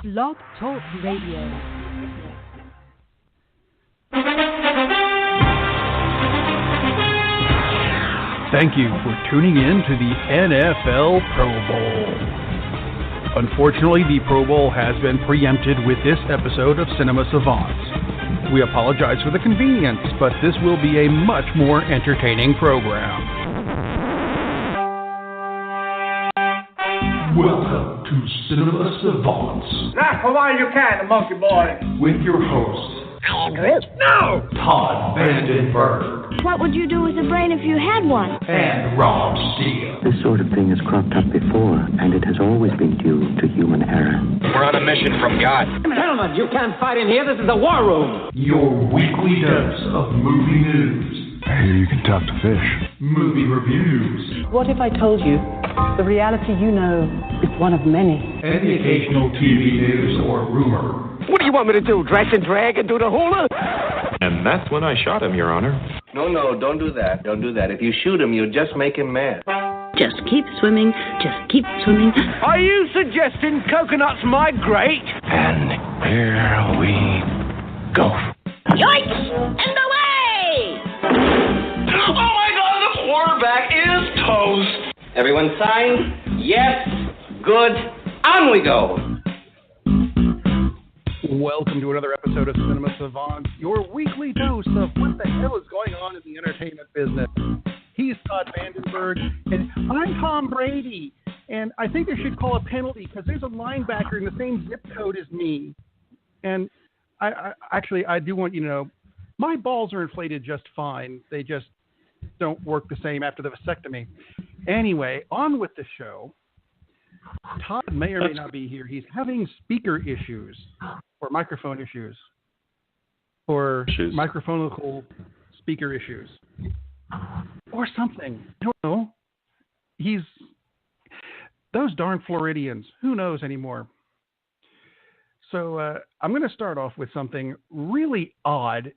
Blog Talk Radio. Thank you for tuning in to the NFL Pro Bowl. Unfortunately, the Pro Bowl has been preempted with this episode of Cinema Savants. We apologize for the convenience, but this will be a much more entertaining program. Welcome to Cinema Savants. Laugh a while you can, monkey boy. With your host, No! Todd Vandenberg. What would you do with a brain if you had one? And Rob Steele. This sort of thing has cropped up before, and it has always been due to human error. We're on a mission from God. Gentlemen, you can't fight in here. This is the war room. Your weekly dose of movie news. I hear you can talk to fish. Movie reviews. What if I told you the reality you know is one of many? And the occasional TV news or rumor. What do you want me to do? Dress and drag and do the hula? And that's when I shot him, Your Honor. No, don't do that. Don't do that. If you shoot him, you'll just make him mad. Just keep swimming, just keep swimming. Are you suggesting coconuts migrate? And here we go. Yikes! And away! Oh my God, the quarterback is toast. Everyone signed? Yes. Good. On we go. Welcome to another episode of Cinema Savants, your weekly dose of what the hell is going on in the entertainment business. He's Todd Vandenberg, and I'm Tom Brady. And I think they should call a penalty because there's a linebacker in the same zip code as me. And I do want you to know, my balls are inflated just fine. They just don't work the same after the vasectomy. Anyway, on with the show. Todd may or may not be here. He's having speaker issues or microphone issues or microphonical speaker issues or something. I don't know. He's those darn Floridians. Who knows anymore? So I'm going to start off with something really odd.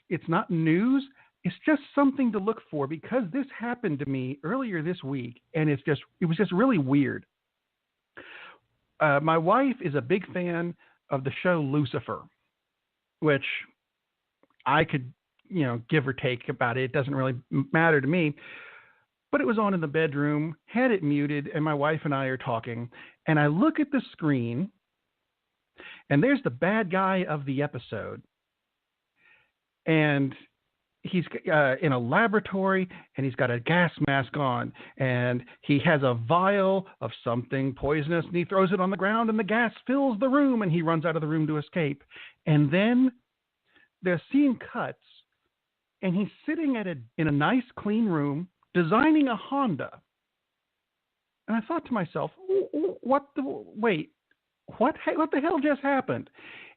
It's not news. It's just something to look for because this happened to me earlier this week, and it was just really weird. My wife is a big fan of the show Lucifer, which I could, give or take about it. It doesn't really matter to me. But it was on in the bedroom, had it muted, and my wife and I are talking. And I look at the screen, and there's the bad guy of the episode. And he's in a laboratory, and he's got a gas mask on, and he has a vial of something poisonous, and he throws it on the ground, and the gas fills the room, and he runs out of the room to escape. And then the scene cuts, and he's sitting in a nice, clean room, designing a Honda. And I thought to myself, what the hell just happened?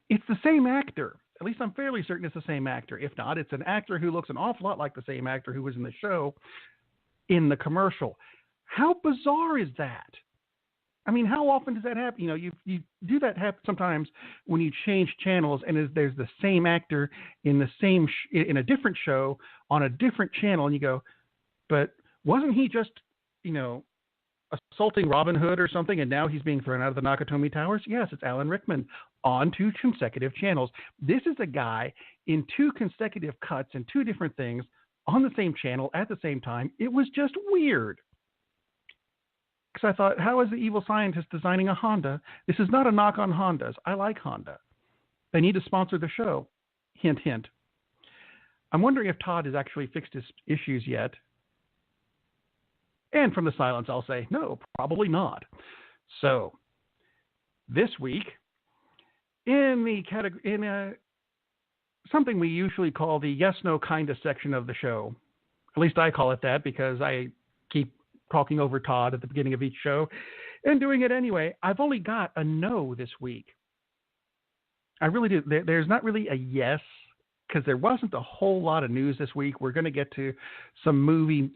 It's the same actor. At least I'm fairly certain it's the same actor. If not, it's an actor who looks an awful lot like the same actor who was in the show in the commercial. How bizarre is that? I mean, how often does that happen? You do that happen sometimes when you change channels and there's the same actor in the same in a different show on a different channel, and you go, but wasn't he just, assaulting Robin Hood or something, and now he's being thrown out of the Nakatomi Towers? Yes, it's Alan Rickman on 2 consecutive channels. This is a guy in 2 consecutive cuts and 2 different things on the same channel at the same time. It was just weird. Because I thought, how is the evil scientist designing a Honda? This is not a knock on Hondas. I like Honda. They need to sponsor the show. Hint, hint. I'm wondering if Todd has actually fixed his issues yet. And from the silence, I'll say, no, probably not. So, this week, in something we usually call the yes-no kinda section of the show, at least I call it that because I keep talking over Todd at the beginning of each show and doing it anyway, I've only got a no this week. I really do. There's not really a yes because there wasn't a whole lot of news this week. We're going to get to some movies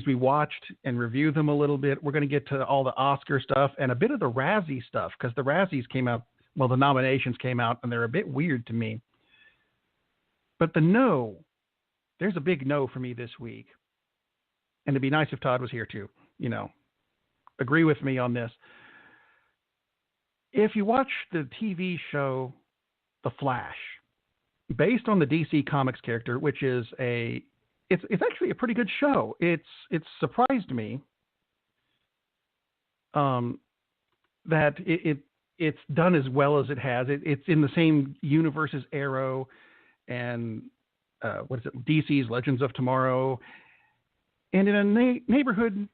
we watched and review them a little bit. We're going to get to all the Oscar stuff and a bit of the Razzie stuff because the Razzies came out, the nominations came out, and they're a bit weird to me. But there's a big no for me this week. And it'd be nice if Todd was here to, agree with me on this. if you watch the TV show The Flash, based on the DC Comics character, which is it's actually a pretty good show. It's surprised me that it's done as well as it has. It's in the same universe as Arrow and DC's Legends of Tomorrow, and in a neighborhood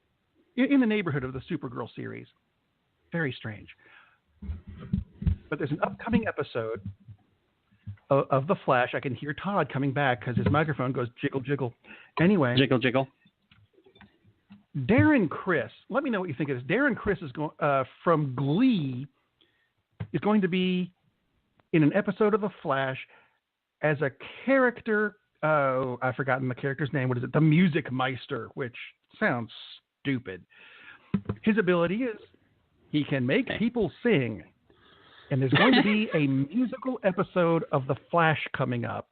in the neighborhood of the Supergirl series. Very strange. But there's an upcoming episode of The Flash. I can hear Todd coming back because his microphone goes jiggle, jiggle. Anyway. Jiggle, jiggle. Darren Criss. Let me know what you think of this. Darren Criss is from Glee is going to be in an episode of The Flash as a character. Oh, I've forgotten the character's name. What is it? The Music Meister, which sounds stupid. His ability is he can make people sing. And there's going to be a musical episode of The Flash coming up,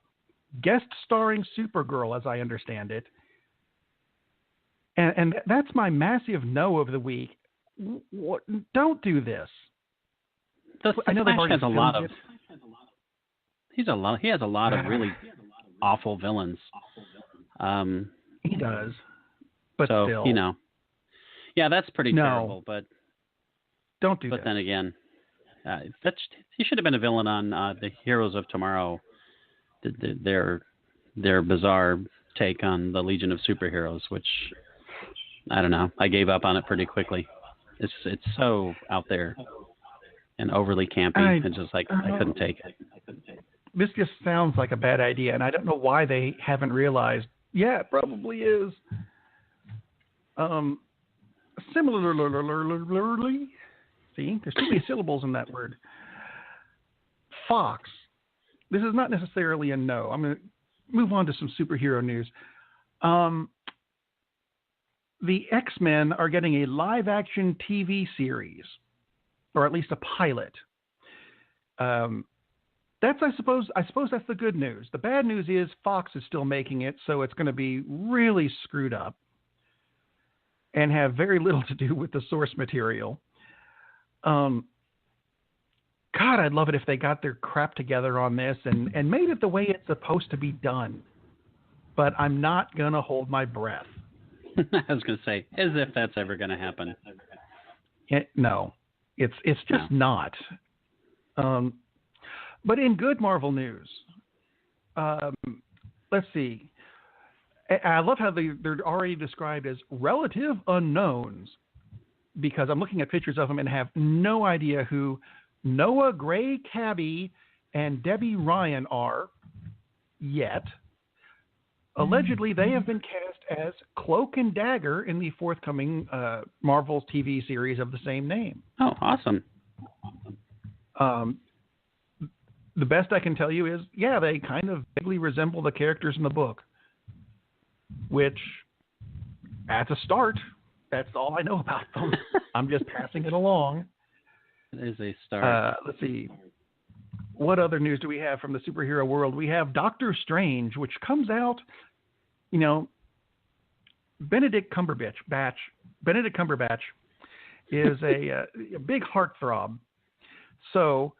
guest starring Supergirl, as I understand it. And that's my massive no of the week. Don't do this. I know Flash has a lot of. He has a lot of really awful villains. He does, but so, still, yeah, that's pretty terrible. But don't do that. But then again, he should have been a villain on the Heroes of Tomorrow. Their bizarre take on the Legion of Superheroes, which I don't know. I gave up on it pretty quickly. It's so out there and overly campy. It's just like I couldn't take it. This just sounds like a bad idea, and I don't know why they haven't realized. Yeah, it probably is. Similarly, see, there's too many syllables in that word. Fox. This is not necessarily a no. I'm going to move on to some superhero news. The X-Men are getting a live-action TV series, or at least a pilot. I suppose that's the good news. The bad news is Fox is still making it, so it's going to be really screwed up and have very little to do with the source material. God, I'd love it if they got their crap together on this and made it the way it's supposed to be done. But I'm not going to hold my breath. I was going to say, as if that's ever going to happen. No, it's just not. But in good Marvel news, let's see. I love how they're already described as relative unknowns, because I'm looking at pictures of them and have no idea who Noah Gray Cabby and Debbie Ryan are yet. Allegedly, they have been cast as Cloak and Dagger in the forthcoming Marvel TV series of the same name. Oh, awesome. The best I can tell you is, yeah, they kind of vaguely resemble the characters in the book, which, as a start, that's all I know about them. I'm just passing it along. It is a start. Let's see. What other news do we have from the superhero world? We have Doctor Strange, which comes out, Benedict Cumberbatch is a big heartthrob. So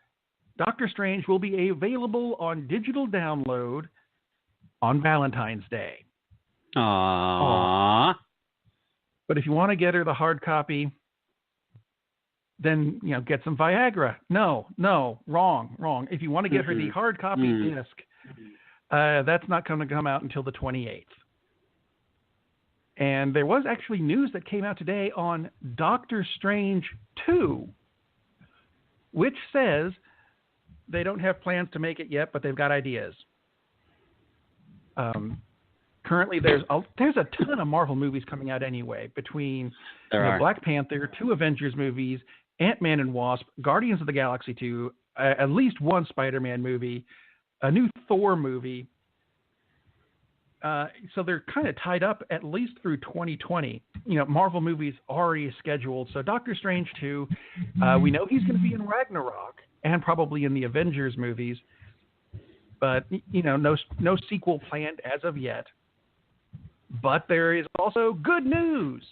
Doctor Strange will be available on digital download on Valentine's Day. Aww. But if you want to get her the hard copy, then get some Viagra. No, wrong. If you want to get her the hard copy disc, that's not going to come out until the 28th. And there was actually news that came out today on Doctor Strange 2, which says they don't have plans to make it yet, but they've got ideas. Currently, there's a ton of Marvel movies coming out anyway, between Black Panther, 2 Avengers movies, Ant-Man and Wasp, Guardians of the Galaxy 2, at least one Spider-Man movie, a new Thor movie. So they're kind of tied up at least through 2020. Marvel movies already scheduled. So Doctor Strange 2, we know he's going to be in Ragnarok and probably in the Avengers movies. But, no sequel planned as of yet. But there is also good news.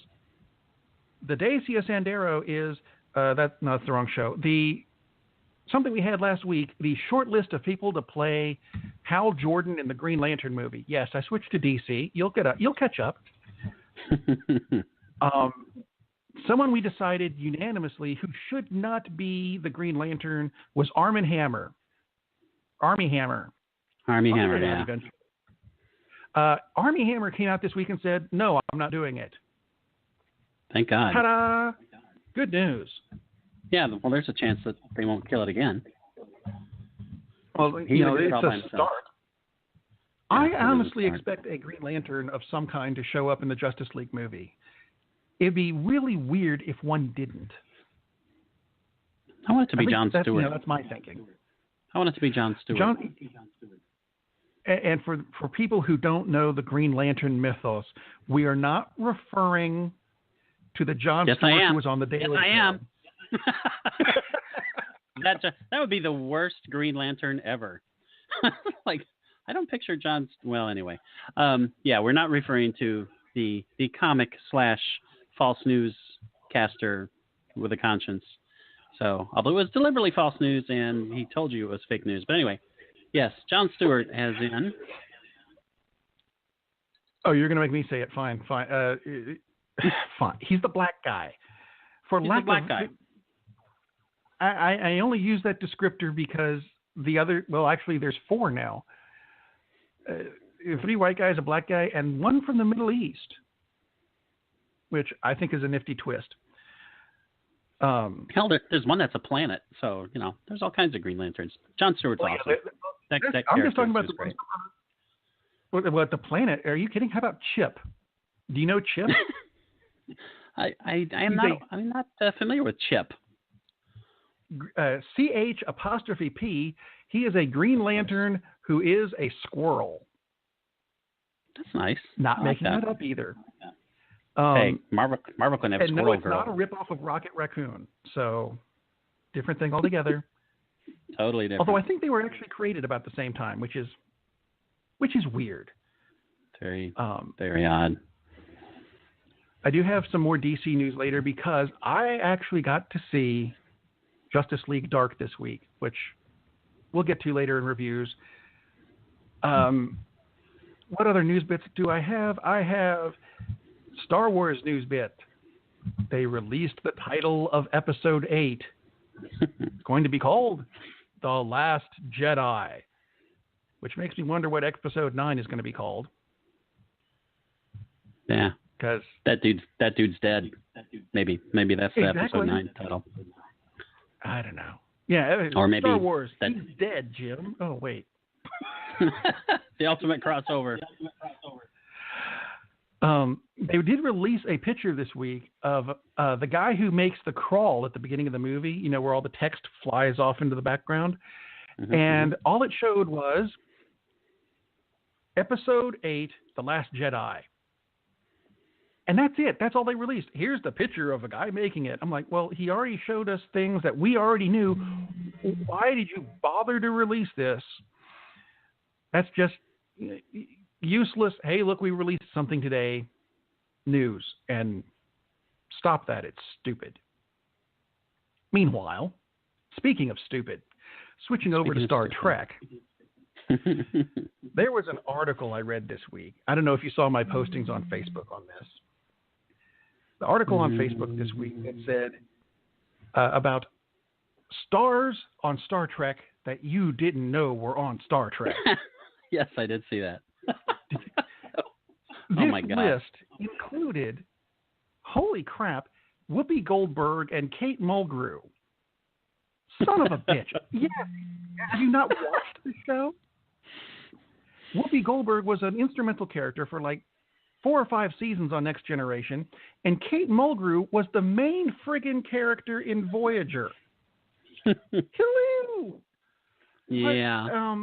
The Dacia Sandero is, that's the wrong show. The something we had last week, the short list of people to play Hal Jordan in the Green Lantern movie. Yes, I switched to DC. You'll catch up. Someone we decided unanimously who should not be the Green Lantern was Armie Hammer. Armie Hammer, yeah. Armie Hammer came out this week and said, "No, I'm not doing it." Thank God. Ta-da! Good news. Yeah, well, there's a chance that they won't kill it again. Well, it's a start. I honestly expect a Green Lantern of some kind to show up in the Justice League movie. It'd be really weird if one didn't. I want it to be John Stewart. That's my thinking. I want it to be John Stewart. And for people who don't know the Green Lantern mythos, we are not referring to the John Stewart who was on the Daily Show. Yes, I am. That would be the worst Green Lantern ever. Like, I don't picture John. Well, anyway, we're not referring to the comic / false news caster with a conscience. So, although it was deliberately false news and he told you it was fake news, but anyway, yes, John Stewart has in. Oh, you're gonna make me say it. Fine. Fine. He's the black guy. He's the black guy. I only use that descriptor because the other, well, actually, there's 4 now. 3 white guys, a black guy, and 1 from the Middle East, which I think is a nifty twist. Hell, there's one that's a planet, so, there's all kinds of Green Lanterns. John Stewart's awesome. I'm just talking about the planet. Are you kidding? How about Chip? Do you know Chip? I'm not familiar with Chip. CH''P. He is a Green Lantern who is a squirrel. That's nice. Not making that up either. Hey, Marvel can have Squirrel it's Girl. Not a ripoff of Rocket Raccoon. So, different thing altogether. Totally different. Although I think they were actually created about the same time, which is weird. Very odd. I do have some more DC news later because I actually got to see Justice League Dark this week, which we'll get to later in reviews. What other news bits do I have? I have Star Wars news bit. They released the title of Episode 8. It's going to be called The Last Jedi, which makes me wonder what Episode 9 is going to be called. Yeah. Because that dude's dead. Maybe that's the Episode 9 title. I don't know. Yeah, or maybe Star Wars. He's dead, Jim. Oh wait. The ultimate crossover. They did release a picture this week of the guy who makes the crawl at the beginning of the movie. Where all the text flies off into the background, and all it showed was Episode 8, The Last Jedi. And that's it. That's all they released. Here's the picture of a guy making it. I'm like, well, he already showed us things that we already knew. Why did you bother to release this? That's just useless. Hey, look, we released something today. News. And stop that. It's stupid. Meanwhile, speaking of stupid, switching over to Star Trek. There was an article I read this week. I don't know if you saw my postings on Facebook on this. The article on Facebook this week that said about stars on Star Trek that you didn't know were on Star Trek. Yes, I did see that. Oh my God. This list included, holy crap, Whoopi Goldberg and Kate Mulgrew. Son of a bitch. Yeah. Have you not watched the show? Whoopi Goldberg was an instrumental character for like 4 or 5 seasons on Next Generation, and Kate Mulgrew was the main friggin' character in Voyager. Hello. Yeah.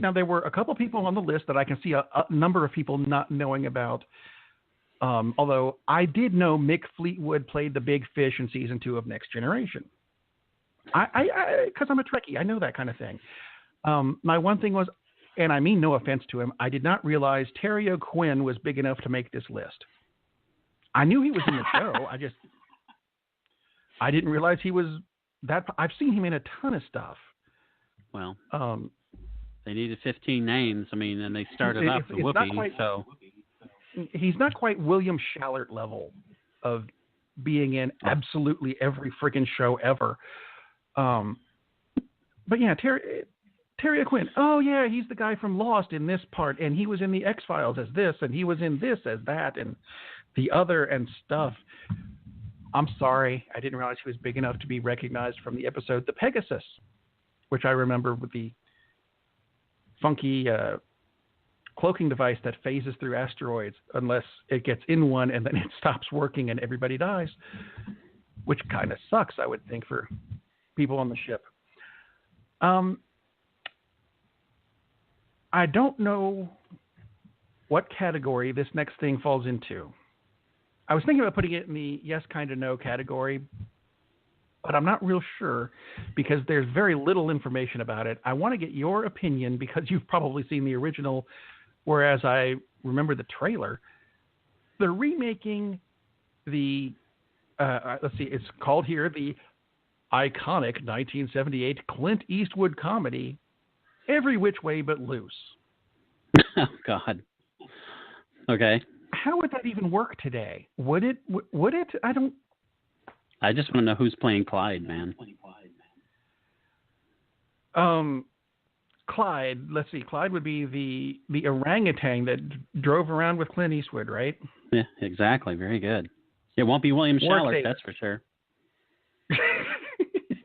Now there were a couple people on the list that I can see a number of people not knowing about. Although I did know Mick Fleetwood played the big fish in season 2 of Next Generation. Because I'm a Trekkie, I know that kind of thing. My one thing was, and I mean no offense to him, I did not realize Terry O'Quinn was big enough to make this list. I knew he was in the show. I didn't realize he was I've seen him in a ton of stuff. Well, they needed 15 names. I mean, and they started off with Whoopi, so he's not quite William Shallert level of being in absolutely every freaking show ever. But yeah, Terry O'Quinn. Oh yeah, he's the guy from Lost in this part, and he was in the X-Files as this, and he was in this as that, and the other and stuff. I'm sorry, I didn't realize he was big enough to be recognized from the episode The Pegasus, which I remember with the funky cloaking device that phases through asteroids unless it gets in one and then it stops working and everybody dies, which kind of sucks, I would think, for people on the ship. I don't know what category this next thing falls into. I was thinking about putting it in the yes, kind of, no category, but I'm not real sure because there's very little information about it. I want to get your opinion because you've probably seen the original, whereas I remember the trailer. They're remaking the, let's see, it's called here the iconic 1978 Clint Eastwood comedy, Every Which Way But Loose. Oh, God. Okay. How would that even work today? Would it? I just want to know who's playing Clyde, man. Clyde. Let's see. Clyde would be the orangutan that drove around with Clint Eastwood, right? Yeah, exactly. Very good. It won't be William Shallert, that's for sure.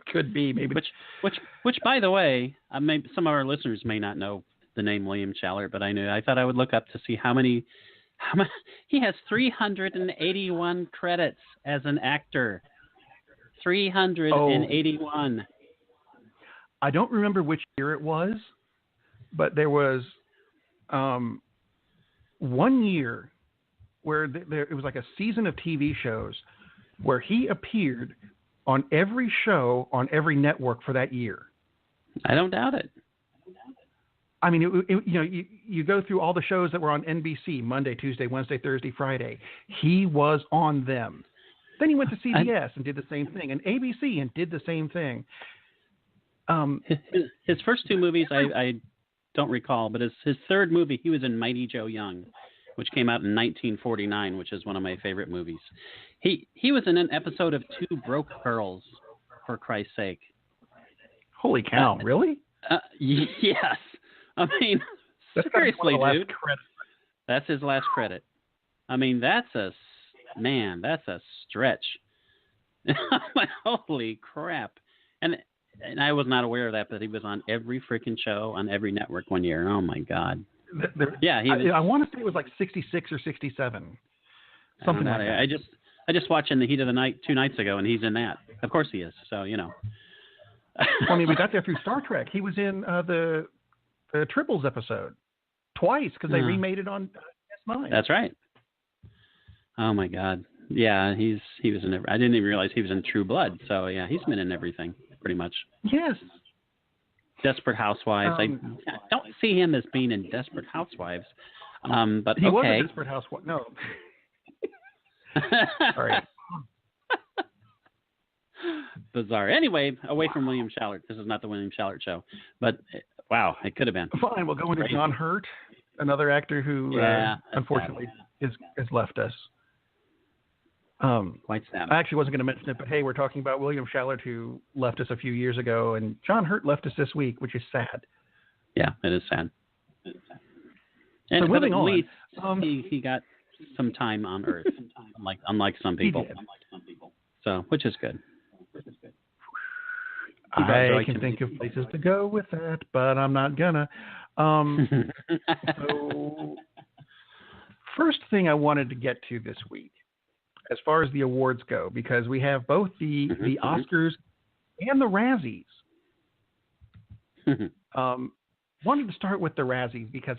Could be, maybe. Which, by the way, some of our listeners may not know the name William Shallert, but I thought I would look up to see how many. He has 381 credits as an actor. 381. Oh. I don't remember which year it was, but there was 1 year where it was like a season of TV shows where he appeared on every show on every network for that year. I don't doubt it. I mean, you go through all the shows that were on NBC, Monday, Tuesday, Wednesday, Thursday, Friday. He was on them. Then he went to CBS and did the same thing, and ABC and did the same thing. His first two movies I don't recall, but his third movie, he was in Mighty Joe Young, which came out in 1949, which is one of my favorite movies. He was in an episode of Two Broke Girls, for Christ's sake. Holy cow, really? Yes. I mean, seriously, dude. That's his last credit. I mean, that's a stretch. Holy crap. And I was not aware of that, but he was on every freaking show on every network one year. Oh, my God. Yeah, he was, I want to say it was like 66 or 67. Something like that. I just watched In the Heat of the Night 2 nights ago, and he's in that. Of course he is. So, Well, I mean, we got there through Star Trek. He was in the Tribbles episode twice because they remade it on S9. That's right. Oh, my God. Yeah, he was in. I didn't even realize he was in True Blood. So, yeah, he's been in everything pretty much. Yes. Desperate Housewives. I don't see him as being in Desperate Housewives. But he okay. was a Desperate Housewife. No. Sorry. Bizarre. Anyway, away from William Shallert. This is not the William Shallert show. But, wow, it could have been. Fine, we'll go into John Hurt, another actor who unfortunately has left us. Quite sad. I actually wasn't going to mention it, but hey, we're talking about William Shallert, who left us a few years ago, and John Hurt left us this week, which is sad. Yeah, it is sad. And so moving on, least, he got some time on Earth, unlike some people. So, which is good. I can think of places to go with that, but I'm not gonna. So, first thing I wanted to get to this week, as far as the awards go, because we have both the Oscars and the Razzies. Wanted to start with the Razzies because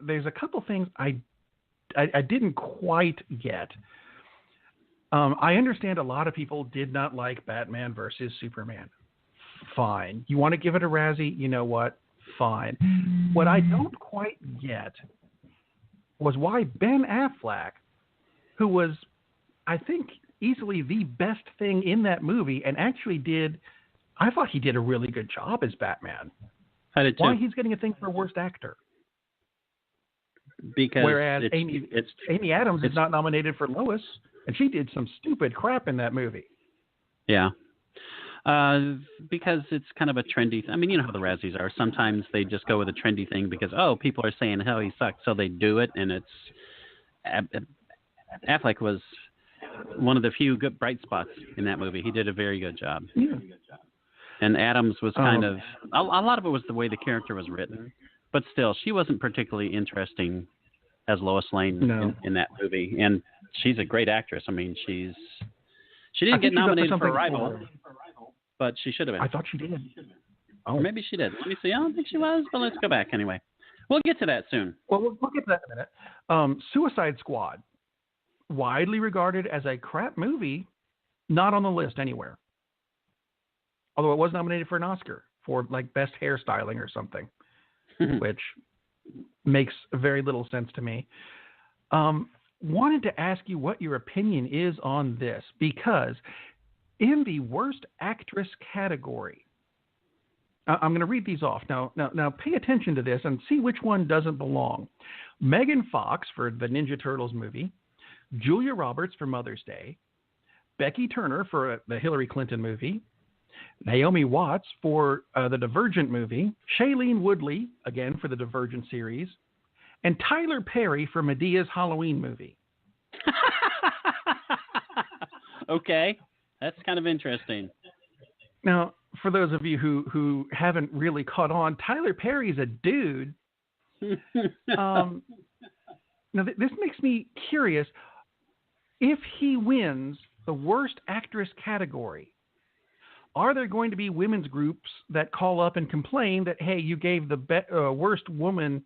there's a couple things I didn't quite get. I understand a lot of people did not like Batman versus Superman. Fine. You want to give it a Razzie? You know what? Fine. What I don't quite get was why Ben Affleck, who was, I think, easily the best thing in that movie and actually did I thought he did a really good job as Batman. I did too. Why he's getting a thing for worst actor? Because whereas Amy Adams is not nominated for Lois, and she did some stupid crap in that movie. Yeah. Because it's kind of a trendy I mean, you know how the Razzies are. Sometimes they just go with a trendy thing because, people are saying how he sucks, so they do it, and it's... Affleck was one of the few good bright spots in that movie. He did a very good job. Yeah. And Adams was kind of... A lot of it was the way the character was written. But still, she wasn't particularly interesting as Lois Lane in that movie. And she's a great actress. I mean, she didn't get nominated for Arrival. But she should have been. I thought she did. Or maybe she did. Let me see. I don't think she was, but let's go back anyway. We'll get to that soon. Well, we'll get to that in a minute. Suicide Squad, widely regarded as a crap movie, not on the list anywhere. Although it was nominated for an Oscar for like best hairstyling or something, which makes very little sense to me. Wanted to ask you what your opinion is on this, because in the worst actress category, I'm going to read these off. Now, pay attention to this and see which one doesn't belong. Megan Fox for the Ninja Turtles movie, Julia Roberts for Mother's Day, Becky Turner for the Hillary Clinton movie, Naomi Watts for the Divergent movie, Shailene Woodley, again for the Divergent series, and Tyler Perry for Medea's Halloween movie. Okay. That's kind of interesting. Now, for those of you who haven't really caught on, Tyler Perry's a dude. Now, this makes me curious. If he wins the worst actress category, are there going to be women's groups that call up and complain that, hey, you gave the worst woman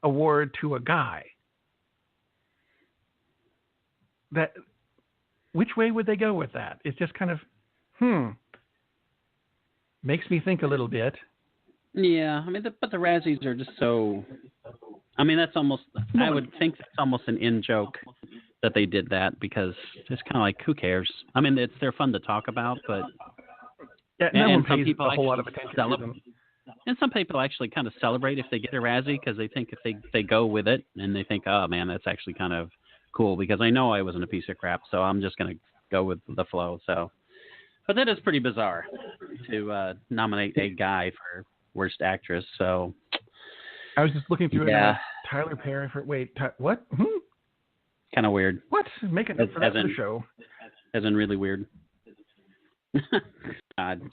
award to a guy? Which way would they go with that? It's just kind of, makes me think a little bit. Yeah, I mean, but the Razzies are just so... I mean, that's almost... I would think that's almost an in-joke that they did that, because it's kind of like, who cares? I mean, they're fun to talk about, but... Yeah, no one pays a whole lot of attention to them. And some people actually kind of celebrate if they get a Razzie, because they think if they go with it, and they think, oh, man, that's actually kind of cool, because I know I wasn't a piece of crap, so I'm just going to go with the flow. So, but that is pretty bizarre to nominate a guy for worst actress. So I was just looking through it. Tyler Perry for what? Kind of weird. What? Make it for that for the show. As in really weird.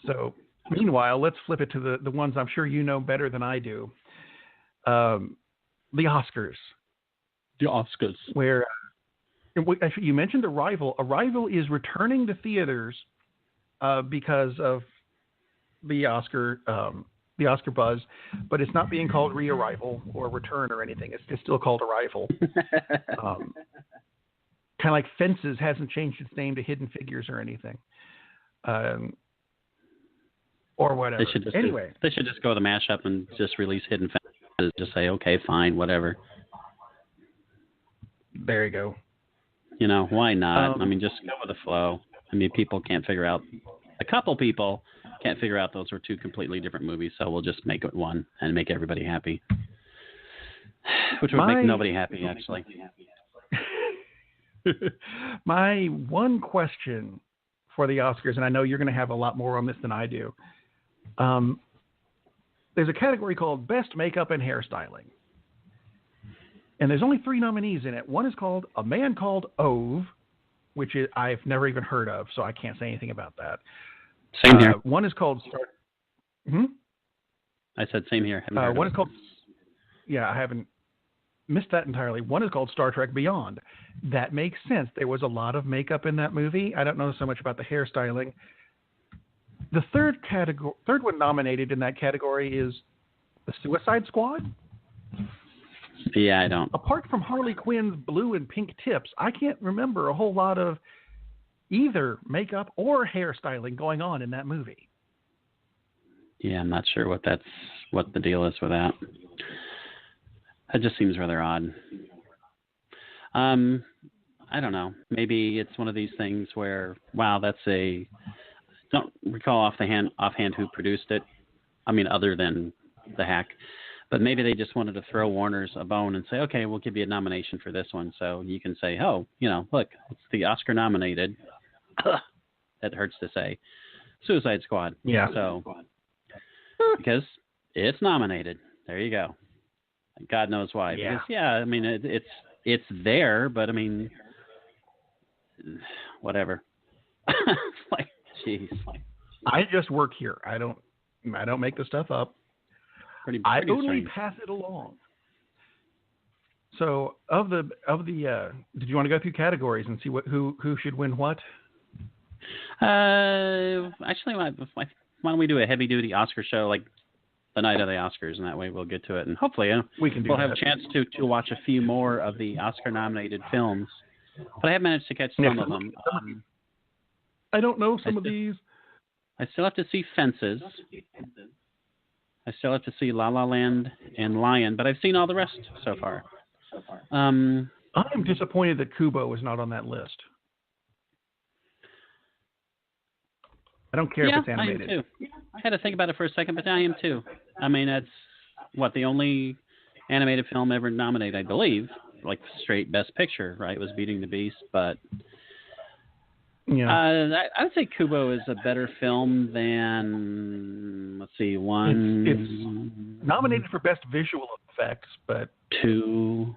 So, meanwhile, let's flip it to the ones I'm sure you know better than I do. The Oscars. The Oscars. Where actually, you mentioned Arrival. Arrival is returning to theaters because of the Oscar buzz, but it's not being called Re-Arrival or Return or anything. It's still called Arrival. Kind of like Fences hasn't changed its name to Hidden Figures or anything. Or whatever. They should just go with a mashup and just release Hidden Fences. Just say, okay, fine, whatever. There you go. You know, why not? I mean, just go with the flow. I mean, a couple people can't figure out those were two completely different movies, so we'll just make it one and make everybody happy. Which would make nobody happy, actually. My one question for the Oscars, and I know you're going to have a lot more on this than I do. There's a category called Best Makeup and Hairstyling. And there's only 3 nominees in it. One is called A Man Called Ove, which I've never even heard of, so I can't say anything about that. Same here. One is called I said same here. One is called... Yeah, I haven't missed that entirely. One is called Star Trek Beyond. That makes sense. There was a lot of makeup in that movie. I don't know so much about the hairstyling. The third one nominated in that category is The Suicide Squad. Yeah, I don't. Apart from Harley Quinn's blue and pink tips, I can't remember a whole lot of either makeup or hairstyling going on in that movie. Yeah, I'm not sure what the deal is with that. That just seems rather odd. I don't know. Maybe it's one of these things where, wow, don't recall offhand who produced it. I mean, other than the hack. But maybe they just wanted to throw Warner's a bone and say, okay, we'll give you a nomination for this one. So you can say, oh, look, it's the Oscar nominated. That hurts to say. Suicide Squad. Yeah. So, because it's nominated. There you go. God knows why. Yeah. Because, I mean, it's there, but I mean, whatever. Like, jeez. I just work here. I don't make the stuff up. Pretty I only strange. pass it along. So of the did you want to go through categories and see who should win what? Actually, why don't we do a heavy duty Oscar show like the night of the Oscars, and that way we'll get to it, and hopefully we'll have a chance to watch a few more of the Oscar nominated films. But I have managed to catch some of them. I don't know some of these. I still have to see Fences. I still have to see La La Land and Lion, but I've seen all the rest so far. I'm disappointed that Kubo is not on that list. I don't care if it's animated. I am too. I had to think about it for a second, but I am too. I mean, that's the only animated film ever nominated, I believe, like straight Best Picture, right? Was Beauty and the Beast, but I would say Kubo is a better film than, let's see, one. It's nominated for Best Visual Effects, but 2.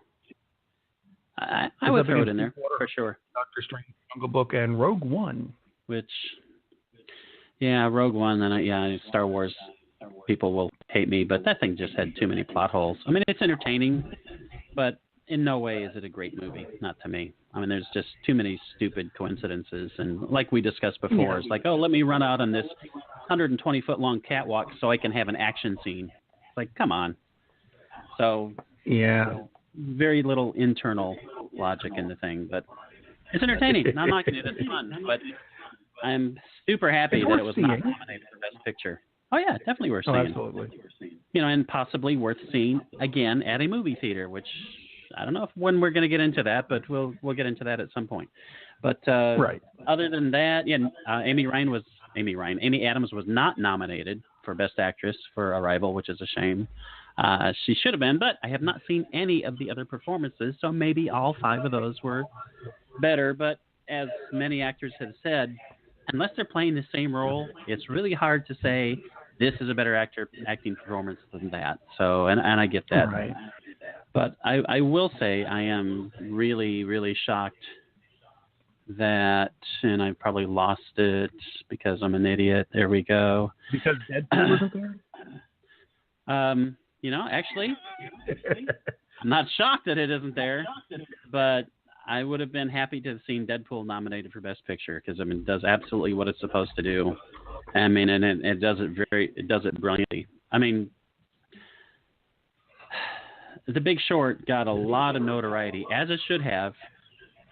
I would throw it in there for sure. Doctor Strange, Jungle Book, and Rogue One. Which, Rogue One, and Star Wars people will hate me, but that thing just had too many plot holes. I mean, it's entertaining, but in no way is it a great movie, not to me. I mean, there's just too many stupid coincidences. And like we discussed before, it's like, oh, let me run out on this 120-foot long catwalk so I can have an action scene. It's like, come on. So, very little internal logic in the thing. But it's entertaining. I'm not going to do this fun. But I'm super happy that it was not nominated for Best Picture. Oh, yeah, definitely worth seeing. Absolutely. And possibly worth seeing again at a movie theater, which I don't know when we're going to get into that, but we'll get into that at some point. But other than that, Amy Adams was not nominated for Best Actress for Arrival, which is a shame. She should have been, but I have not seen any of the other performances, so maybe all 5 of those were better. But as many actors have said, unless they're playing the same role, it's really hard to say this is a better acting performance than that. So, and I get that. Right. But I will say I am really, really shocked that, and I probably lost it because I'm an idiot. There we go. Because Deadpool wasn't there? Actually, I'm not shocked that it isn't there, but I would have been happy to have seen Deadpool nominated for Best Picture because, I mean, it does absolutely what it's supposed to do. I mean, and it does it brilliantly. I mean, The Big Short got a lot of notoriety, as it should have,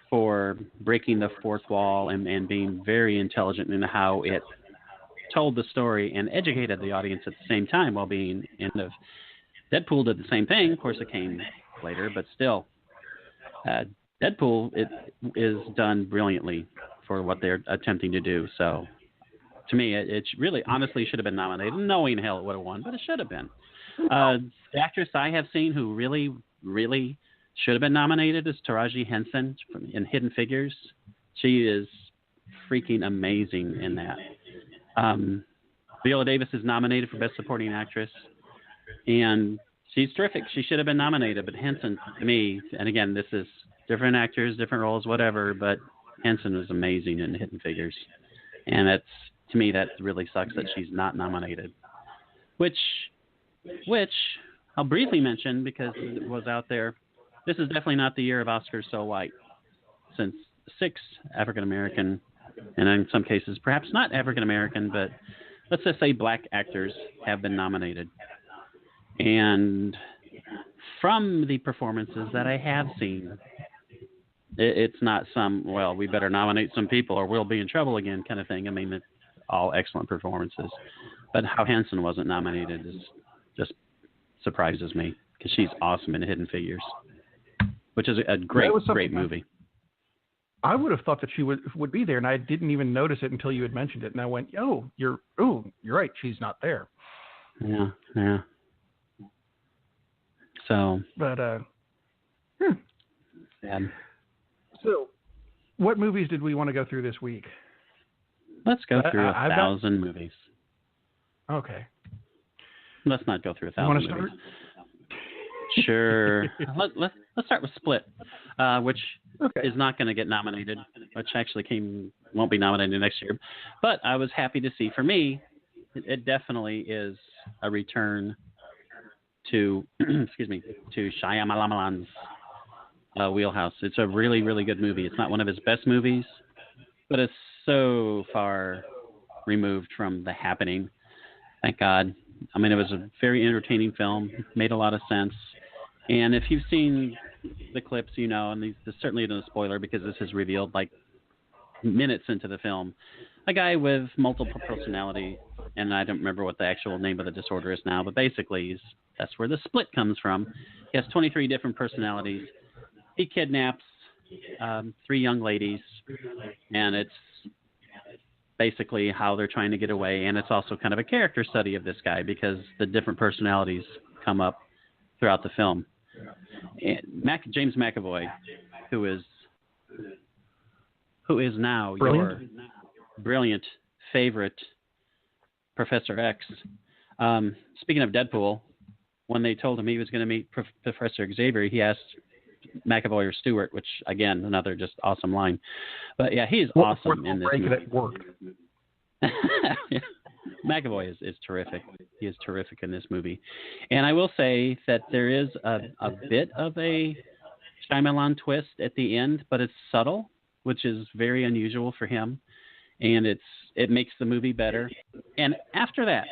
for breaking the fourth wall and being very intelligent in how it told the story and educated the audience at the same time while being Deadpool did the same thing. Of course, it came later, but still, Deadpool is done brilliantly for what they're attempting to do. So, to me, it really, honestly, should have been nominated, knowing hell it would have won, but it should have been. The actress I have seen who really, really should have been nominated is Taraji Henson in Hidden Figures. She is freaking amazing in that. Viola Davis is nominated for Best Supporting Actress, and she's terrific. She should have been nominated, but Henson, to me, and again, this is different actors, different roles, whatever, but Henson was amazing in Hidden Figures. And to me, that really sucks that she's not nominated. Which I'll briefly mention because it was out there. This is definitely not the year of Oscars So White, since 6 African-American, and in some cases perhaps not African-American, but let's just say black actors have been nominated. And from the performances that I have seen, it's not we better nominate some people or we'll be in trouble again kind of thing. I mean, it's all excellent performances. But how Henson wasn't nominated just surprises me because she's awesome in Hidden Figures, which is a great movie. I would have thought that she would be there, and I didn't even notice it until you had mentioned it, and I went, you're right, she's not there. Yeah. So, but sad. So, what movies did we want to go through this week? Let's go through 1,000 movies. Okay. Let's not go through 1,000 movies. Start? Sure. Let's start with Split, which is not going to get nominated, which actually won't be nominated next year. But I was happy to see. For me, it definitely is a return to to Shyamalan's wheelhouse. It's a really, really good movie. It's not one of his best movies, but it's so far removed from The Happening. Thank God. I mean, it was a very entertaining film. Made a lot of sense. And if you've seen the clips, you know, and this certainly isn't a spoiler because this is revealed like minutes into the film, a guy with multiple personality, and I don't remember what the actual name of the disorder is now, but basically that's where the split comes from. He has 23 different personalities. He kidnaps 3 young ladies, and it's basically how they're trying to get away, and it's also kind of a character study of this guy because the different personalities come up throughout the film. And James McAvoy, who is now your brilliant favorite Professor X. Speaking of Deadpool, when they told him he was going to meet Professor Xavier, he asked McAvoy or Stewart, which, again, another just awesome line. But, yeah, he's awesome in this movie. That worked. Yeah. McAvoy is terrific. He is terrific in this movie. And I will say that there is a bit of a Shyamalan twist at the end, but it's subtle, which is very unusual for him. And it makes the movie better. And after that,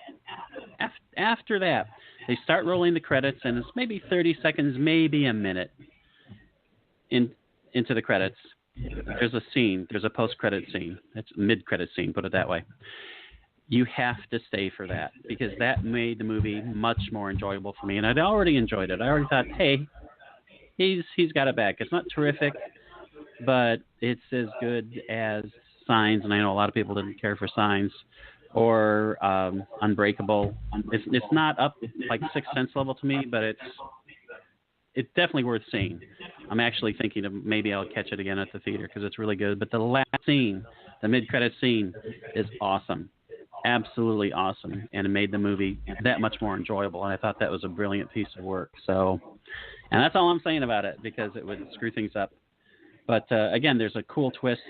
they start rolling the credits, and it's maybe 30 seconds, maybe a minute into the credits. There's a scene. There's a post-credit scene. It's a mid-credit scene, put it that way. You have to stay for that because that made the movie much more enjoyable for me. And I'd already enjoyed it. I already thought, hey, he's got it back. It's not terrific, but it's as good as Signs, and I know a lot of people didn't care for Signs, or Unbreakable. It's not up like Sixth Sense level to me, but it's definitely worth seeing. I'm actually thinking of maybe I'll catch it again at the theater because it's really good. But the last scene, the mid-credit scene, is awesome. Absolutely awesome, and it made the movie that much more enjoyable, and I thought that was a brilliant piece of work. So, and that's all I'm saying about it because it would screw things up. But again, there's a cool twist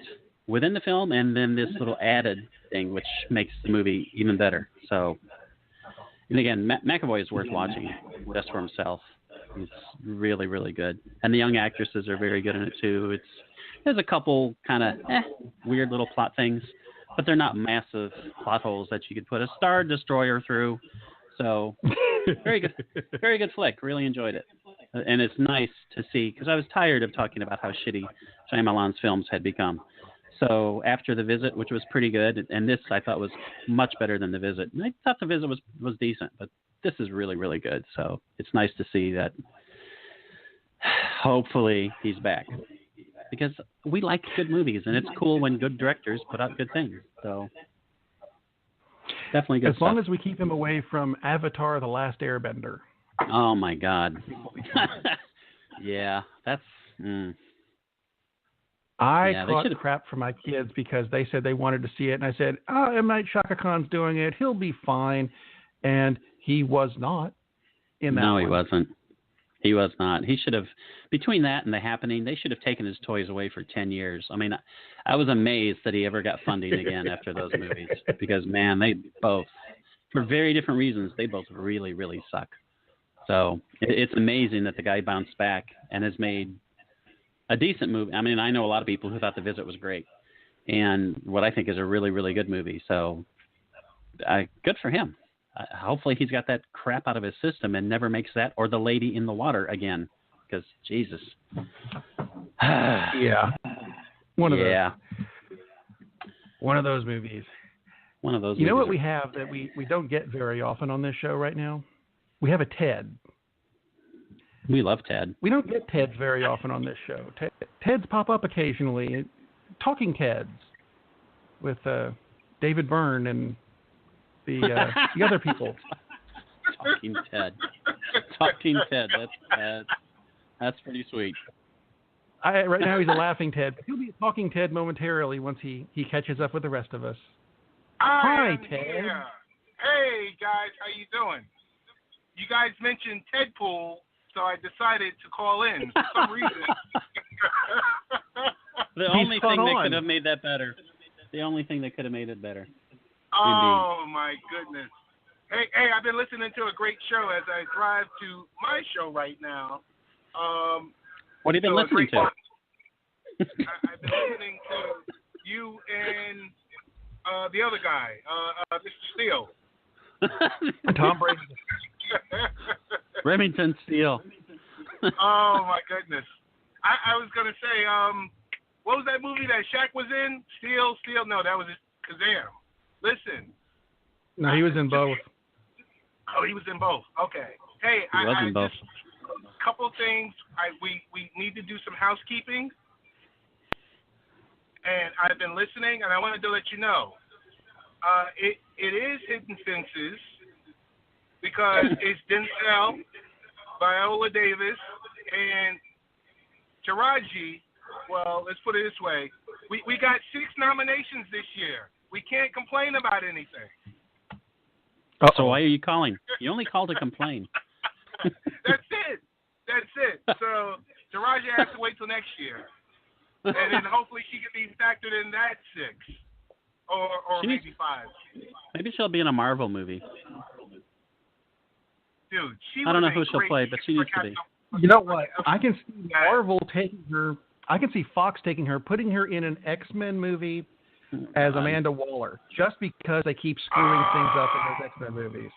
within the film, and then this little added thing which makes the movie even better. So, and again, McAvoy is worth watching just for himself. It's really, really good, and the young actresses are very good in it too. There's a couple kind of weird little plot things, but they're not massive plot holes that you could put a Star Destroyer through. So, very good flick. Really enjoyed it. And it's nice to see, because I was tired of talking about how shitty Shyamalan's films had become. So, after The Visit, which was pretty good, and this I thought was much better than The Visit. And I thought The Visit was decent, but this is really, really good. So, it's nice to see that hopefully he's back. Because we like good movies, and it's cool when good directors put out good things. So, definitely good stuff. As long as we keep him away from Avatar: The Last Airbender. Oh, my God. Yeah, that's... I caught crap from my kids because they said they wanted to see it, and I said, M. Night Shyamalan's doing it. He'll be fine. And he was not in that No, he wasn't. He was not. He should have, between that and The Happening, they should have taken his toys away for 10 years. I mean, I was amazed that he ever got funding again after those movies because, man, they both, for very different reasons, they both really, really suck. So it's amazing that the guy bounced back and has made a decent movie. I mean, I know a lot of people who thought The Visit was great and what I think is a really, really good movie. So good for him. Hopefully he's got that crap out of his system and never makes that or The Lady in the Water again. Because, Jesus. Yeah. One of those movies. One of those You know what we have that we don't get very often on this show right now? We have a Ted. We love Ted. We don't get Teds very often on this show. Teds pop up occasionally. Talking Teds with David Byrne and the other people. Talking Ted. Talking Ted. That's pretty sweet. Right now he's a laughing Ted, but he'll be a talking Ted momentarily once he catches up with the rest of us. Hi, Ted. Here. Hey, guys. How you doing? You guys mentioned Ted Pool, so I decided to call in for some reason. The only thing that could have made that better. The only thing that could have made it better. Oh, my goodness. Hey, I've been listening to a great show as I drive to my show right now. What have you been listening to? I've been listening to you and the other guy, Mr. Steele. Tom Brady. Remington Steele. Oh, my goodness. I was going to say, what was that movie that Shaq was in? Steele? No, that was Kazam. Listen. No, he was in both. Oh, he was in both. Okay. Hey, He was in both. Just a couple things. We need to do some housekeeping. And I've been listening, and I wanted to let you know. It is Hidden Fences because it's Denzel, Viola Davis, and Taraji. Well, let's put it this way. We got 6 nominations this year. We can't complain about anything. So why are you calling? You only call to complain. That's it. So Taraji has to wait till next year. And then hopefully she can be factored in that 6. Or maybe 5. Maybe she'll be in a Marvel movie. Dude, I don't know who she'll play, but she needs to be. You know what? I can see Marvel taking her. I can see Fox taking her, putting her in an X-Men movie as Amanda Waller, just because they keep screwing things up in those X-Men movies.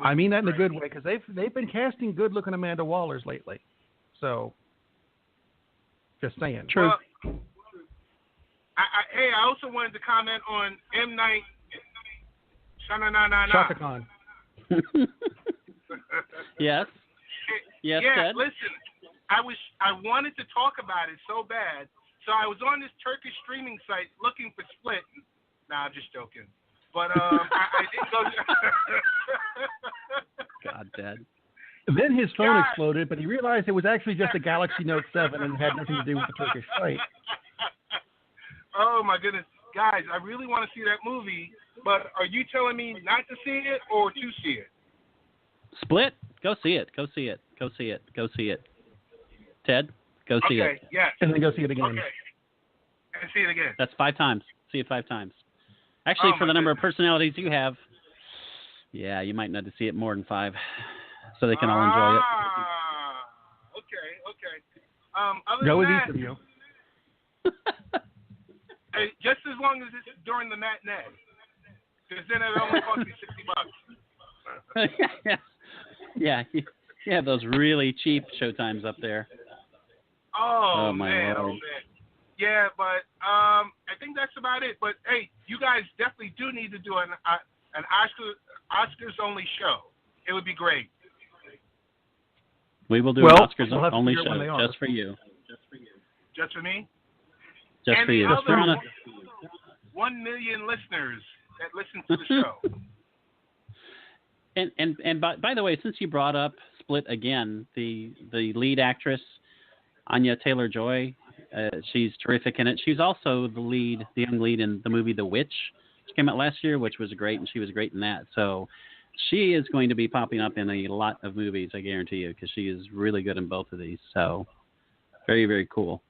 I mean that in a good way, because they've been casting good-looking Amanda Wallers lately. So, just saying. True. Well, I also wanted to comment on M. Night Shaka Khan. Yes. Yes, yeah, Ted? listen, I wanted to talk about it so bad, so I was on this Turkish streaming site looking for Split. Nah, I'm just joking. But I didn't go. God, Ted. Then his phone exploded, but he realized it was actually just a Galaxy Note 7 and had nothing to do with the Turkish site. Oh, my goodness. Guys, I really want to see that movie, but are you telling me not to see it or to see it? Split? Go see it. Go see it. Go see it. Go see it. Ted, go see it. Okay, yes. And then go see it again. Okay. And see it again. That's 5 times. See it 5 times. Actually, for the number of personalities you have, yeah, you might need to see it more than 5 so they can all enjoy it. Okay. Other Go with than each of you. Just as long as it's during the matinee. Because then it only costs me $60. Yeah, you have those really cheap showtimes up there. Oh, my man. Lord. Oh, man. Yeah, but I think that's about it. But, hey, you guys definitely do need to do an Oscars-only show. It would be great. We will do an Oscars-only show just for you. Just for me? Just and for you. Just for 1 million listeners that listen to the show. And by the way, since you brought up Split again, the lead actress, Anya Taylor-Joy, she's terrific in it. She's also the young lead in the movie The Witch, which came out last year, which was great, and she was great in that. So she is going to be popping up in a lot of movies, I guarantee you, because she is really good in both of these. So very, very cool.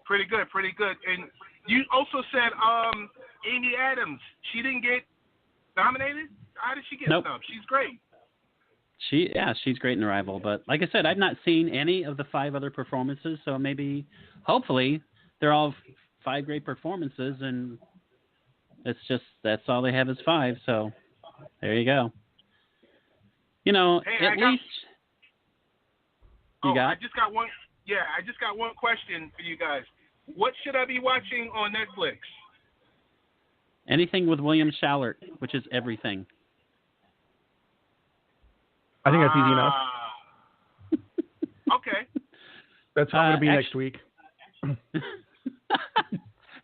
Pretty good. And you also said Amy Adams. She didn't get nominated? How did she get snubbed? She's great. She's great in Arrival. But like I said, I've not seen any of the 5 other performances, so maybe, hopefully, they're all 5 great performances, and that's all they have is 5. So there you go. You know, at least you got. I just got one. Yeah, I just got one question for you guys. What should I be watching on Netflix? Anything with William Shallert, which is everything. I think that's easy enough. Okay. That's how I'm going to be next week.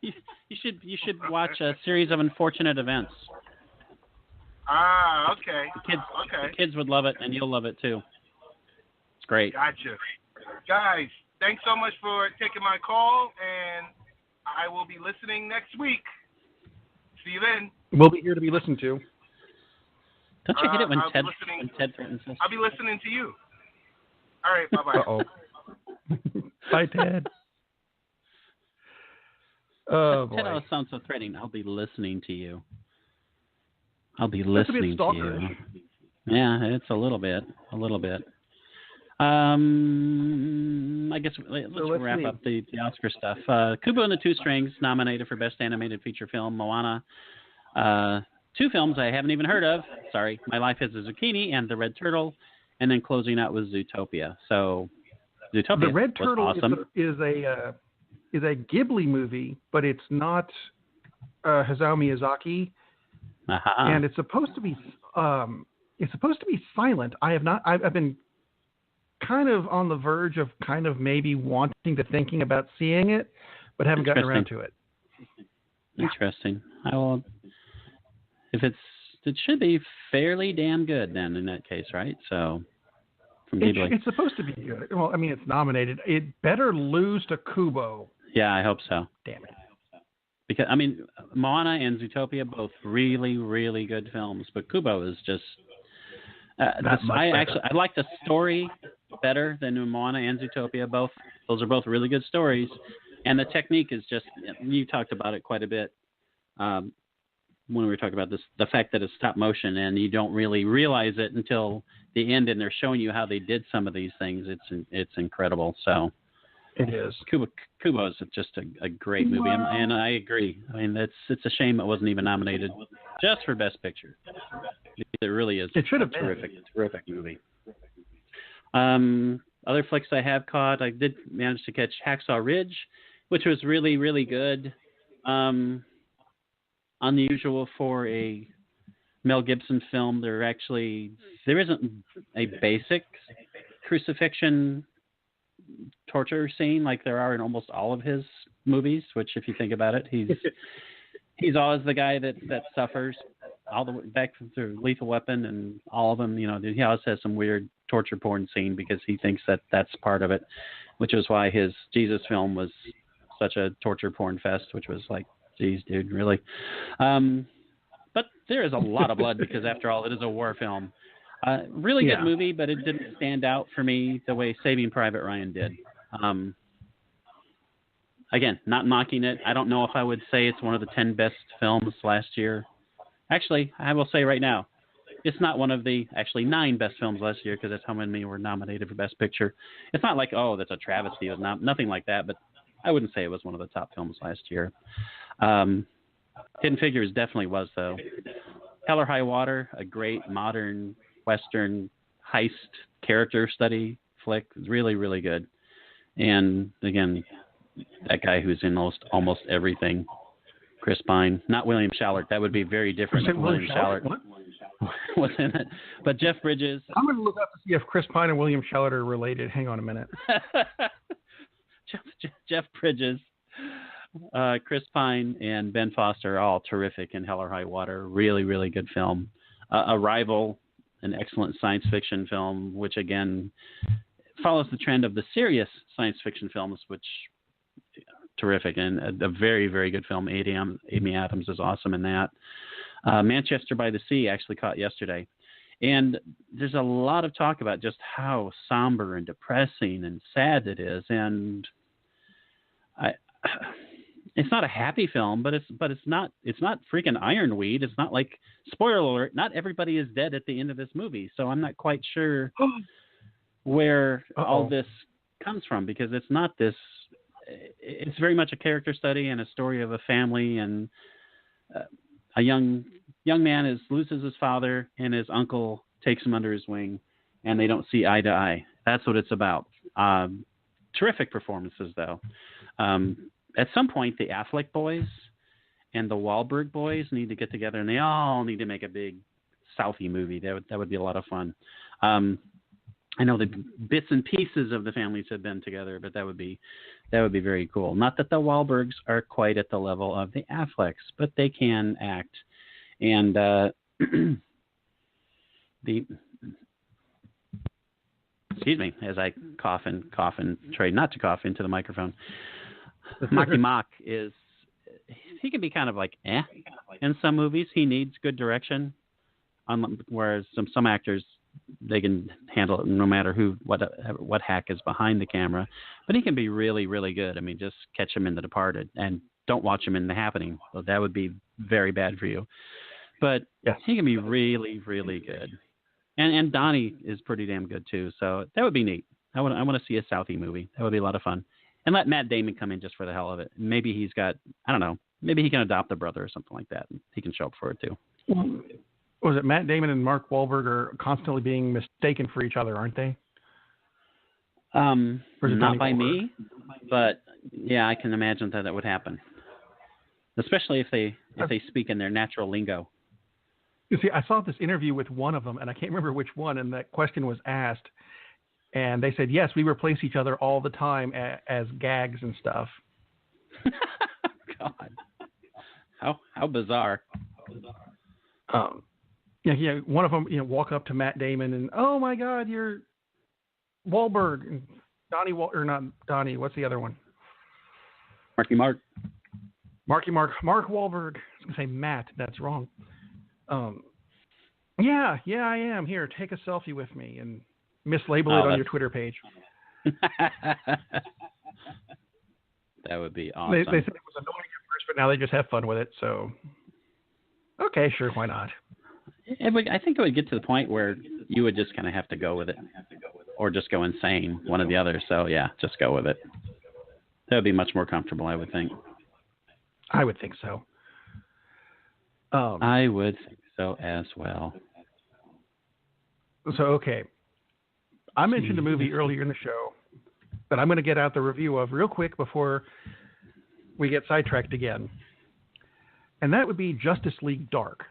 You should watch a series of unfortunate events. Ah, okay. The kids would love it, and you'll love it too. It's great. Gotcha. Guys, thanks so much for taking my call, and I will be listening next week. See you then. We'll be here to be listened to. Don't you hate it when Ted threatens us? I'll be listening to you. All right, bye-bye. Uh-oh. Bye, Ted. Oh, boy. Ted always sounds so threatening. I'll be listening to you. I'll be listening to you. Yeah, it's a little bit. I guess let's wrap up the Oscar stuff. Kubo and the Two Strings nominated for Best Animated Feature Film. Moana. Two films I haven't even heard of. Sorry, My Life as a Zucchini and The Red Turtle, and then closing out was Zootopia. So, Zootopia. The Red Turtle was awesome. is a Ghibli movie, but it's not Hayao Miyazaki, and it's supposed to be silent. I've been kind of on the verge of kind of maybe wanting to thinking about seeing it, but haven't gotten around to it. Interesting. I will. It should be fairly damn good then in that case, right? So from Ghibli. It's supposed to be good. Well, I mean, it's nominated. It better lose to Kubo. Yeah, I hope so. Damn it. Because I mean, Moana and Zootopia both really, really good films, but Kubo is just. I like the story better than Moana and Zootopia. Those are both really good stories, and the technique is just. You talked about it quite a bit. When we were talking about this, the fact that it's stop motion and you don't really realize it until the end, and they're showing you how they did some of these things. It's incredible. So it is. Kubo is just a great movie, and I agree. I mean, it's a shame it wasn't even nominated just for Best Picture. It really is. It should have been. Terrific movie. Other flicks I have caught, I did manage to catch Hacksaw Ridge, which was really, really good. Unusual for a Mel Gibson film. There isn't a basic crucifixion torture scene like there are in almost all of his movies, which if you think about it, he's always the guy that suffers all the way back through Lethal Weapon and all of them. You know, he always has some weird torture porn scene because he thinks that that's part of it, which is why his Jesus film was such a torture porn fest, which was like, geez, dude, really? But there is a lot of blood because, after all, it is a war film. Really good movie, but it didn't stand out for me the way Saving Private Ryan did. Again, not mocking it. I don't know if I would say it's one of the 10 best films last year. Actually, I will say right now, it's not one of the 9 best films last year because that's how many were nominated for Best Picture. It's not like, oh, that's a travesty. It was nothing like that, but I wouldn't say it was one of the top films last year. Hidden Figures definitely was, though. Hell or High Water, a great modern Western heist character study flick. Really, really good. And again, that guy who's in almost everything, Chris Pine, not William Shallert. That would be very different if William Shallert was in it. But Jeff Bridges. I'm going to look up to see if Chris Pine and William Shallert are related. Hang on a minute. Jeff Bridges, Chris Pine, and Ben Foster are all terrific in Hell or High Water. Really, really good film. Arrival, an excellent science fiction film, which again follows the trend of the serious science fiction films, which terrific, and a very, very good film. Amy Adams is awesome in that. Manchester by the Sea actually caught yesterday. And there's a lot of talk about just how somber and depressing and sad it is. And it's not a happy film, but it's not freaking Ironweed. It's not like, spoiler alert, not everybody is dead at the end of this movie. So I'm not quite sure where all this comes from, because it's not this. It's very much a character study and a story of a family, and a young man loses his father, and his uncle takes him under his wing, and they don't see eye to eye. That's what it's about. Terrific performances, though. At some point, the Affleck boys and the Wahlberg boys need to get together, and they all need to make a big Southie movie. That would be a lot of fun. I know the bits and pieces of the families have been together, but that would be very cool. Not that the Wahlbergs are quite at the level of the Afflecks, but they can act. And excuse me, as I cough and try not to cough into the microphone. Marky Mark he can be kind of like in some movies. He needs good direction, whereas some actors, they can handle it no matter what hack is behind the camera. But he can be really, really good. I mean, just catch him in The Departed and don't watch him in The Happening. Well, that would be very bad for you. But he can be really, really good. And Donnie is pretty damn good too. So that would be neat. I want to see a Southie movie. That would be a lot of fun. And let Matt Damon come in just for the hell of it. Maybe he's got, I don't know, maybe he can adopt a brother or something like that. He can show up for it too. Was it Matt Damon and Mark Wahlberg are constantly being mistaken for each other, aren't they? Not by me, but yeah, I can imagine that would happen. Especially if they speak in their natural lingo. You see, I saw this interview with one of them, and I can't remember which one, and that question was asked. And they said, yes, we replace each other all the time as gags and stuff. God. How bizarre. Yeah, one of them, walk up to Matt Damon and, oh my God, you're Wahlberg. And not Donnie, what's the other one? Mark Mark Wahlberg. I was going to say Matt, that's wrong. Yeah, I am. Here, take a selfie with me and mislabel it on your Twitter page. That would be awesome. They said it was annoying at first, but now they just have fun with it. So, okay, sure, why not? I think it would get to the point where you would just kind of have to go with it, or just go insane, one or the other. So yeah, just go with it. That would be much more comfortable, I would think. I would think so. I would think so as well. So, okay. I mentioned a movie earlier in the show that I'm going to get out the review of real quick before we get sidetracked again. And that would be Justice League Dark.